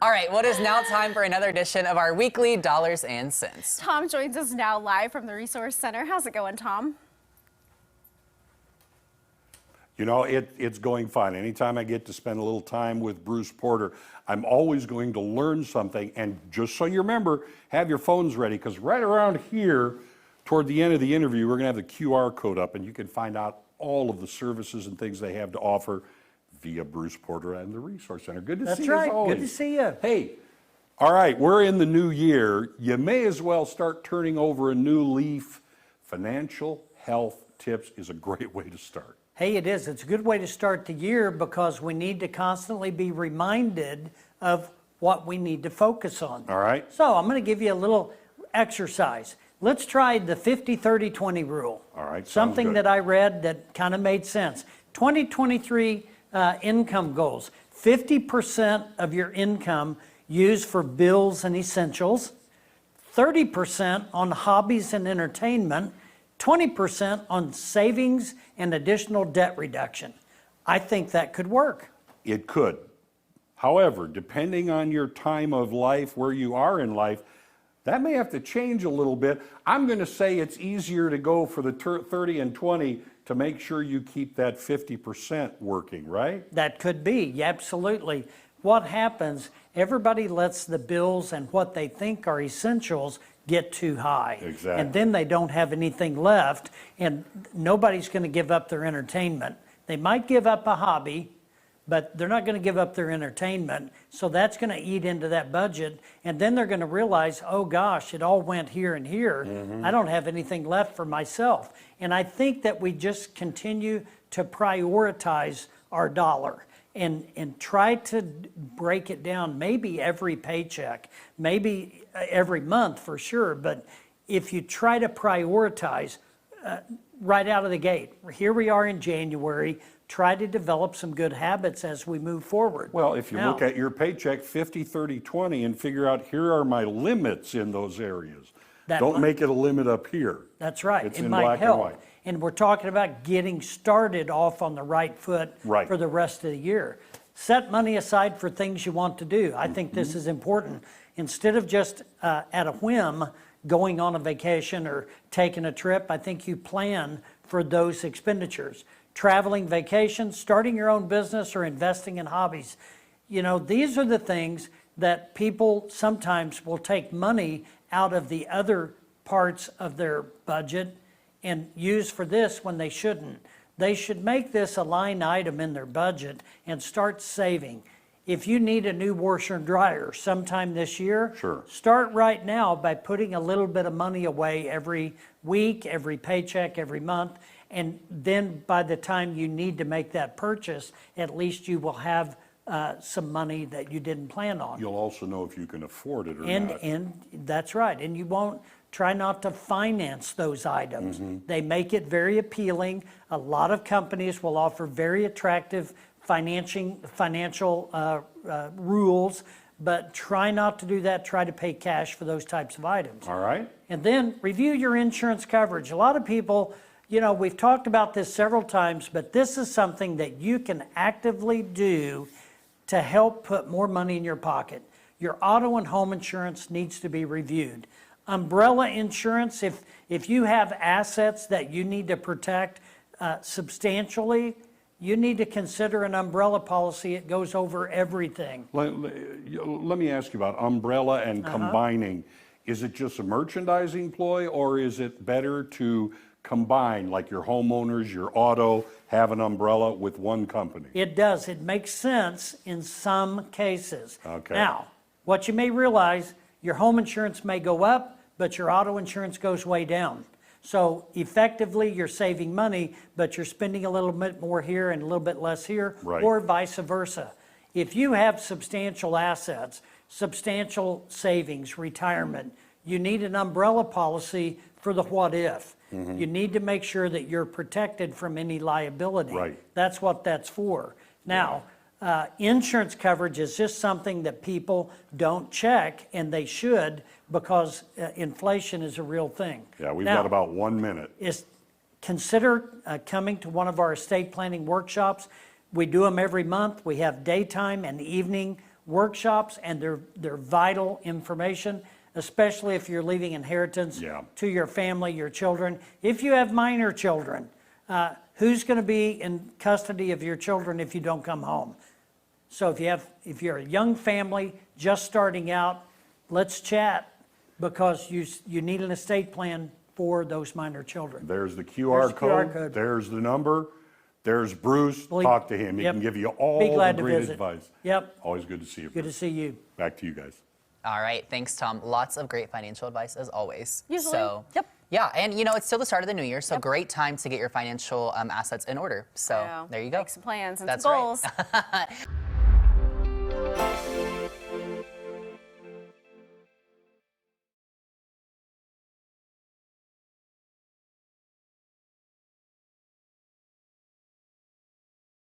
All right, well, it is now time for another edition of our weekly Dollars and Cents. Tom joins us now live from the Resource Center. How's it going, Tom? You know, it's going fine. Anytime I get to spend a little time with Bruce Porter, I'm always going to learn something. And just so you remember, have your phones ready, because right around here, toward the end of the interview, we're going to have the QR code up, and you can find out all of the services and things they have to offer via Bruce Porter and the Resource Center. Good to see you as always. Good to see you. Hey, all right, we're in the new year. You may as well start turning over a new leaf. Financial health tips is a great way to start. Hey, it is. It's a good way to start the year because we need to constantly be reminded of what we need to focus on. All right. So I'm going to give you a little exercise. Let's try the 50-30-20 rule. All right. Something that I read that kind of made sense. 2023 income goals. 50% of your income used for bills and essentials. 30% on hobbies and entertainment. 20% on savings and additional debt reduction. I think that could work. It could. However, depending on your time of life, where you are in life, that may have to change a little bit. I'm going to say it's easier to go for the 30 and 20 to make sure you keep that 50% working, right? That could be, yeah, absolutely. What happens, everybody lets the bills and what they think are essentials get too high. Exactly. And then they don't have anything left, and nobody's going to give up their entertainment. They might give up a hobby, but they're not going to give up their entertainment. So that's going to eat into that budget. And then they're going to realize, oh gosh, it all went here and here. I don't have anything left for myself. And I think that we just continue to prioritize our dollar and try to break it down, maybe every paycheck, maybe every month for sure. But if you try to prioritize right out of the gate, here we are in January, try to develop some good habits as we move forward. Well, if you look at your paycheck 50, 30, 20 and figure out here are my limits in those areas. Don't make it a limit up here. That's right. It's it in might black help. and white. And we're talking about getting started off on the right foot for the rest of the year. Set money aside for things you want to do. I think this is important. Instead of just at a whim going on a vacation or taking a trip, I think you plan for those expenditures. Traveling, vacations, starting your own business, or investing in hobbies. You know, these are the things that people sometimes will take money out of the other parts of their budget and use for this when they shouldn't. They should make this a line item in their budget and start saving. If you need a new washer and dryer sometime this year, start right now by putting a little bit of money away every week, every paycheck, every month. And then by the time you need to make that purchase, at least you will have some money that you didn't plan on. You'll also know if you can afford it or not. And that's right. And you won't try not to finance those items. They make it very appealing. A lot of companies will offer very attractive financial rules, but try not to do that. Try to pay cash for those types of items. All right. And then review your insurance coverage. A lot of people, you know, we've talked about this several times, but this is something that you can actively do to help put more money in your pocket. Your auto and home insurance needs to be reviewed. Umbrella insurance, if you have assets that you need to protect substantially, you need to consider an umbrella policy. It goes over everything. Let me ask you about umbrella and combining. Is it just a merchandising ploy, or is it better to combine, like your homeowners, your auto, have an umbrella with one company? It does. It makes sense in some cases. Okay. Now, what you may realize, your home insurance may go up, but your auto insurance goes way down. So effectively, you're saving money, but you're spending a little bit more here and a little bit less here, or vice versa. If you have substantial assets, substantial savings, retirement, you need an umbrella policy for the what if. You need to make sure that you're protected from any liability. That's what that's for. Now, insurance coverage is just something that people don't check, and they should, because inflation is a real thing. Yeah, we've got about 1 minute. Consider coming to one of our estate planning workshops. We do them every month. We have daytime and evening workshops, and they're vital information, especially if you're leaving inheritance to your family, your children. If you have minor children, who's going to be in custody of your children if you don't come home? So if you're a young family just starting out, let's chat, because you need an estate plan for those minor children. There's the QR code. There's the number. There's Bruce. Talk to him. He can give you all the great advice. Yep. Always good to see you, Bruce. Good to see you. Back to you guys. All right, thanks, Tom. Lots of great financial advice as always. Usually. So, Yep. Yeah, and it's still the start of the new year, so great time to get your financial assets in order. So there you go. Make some plans and That's some goals. Right.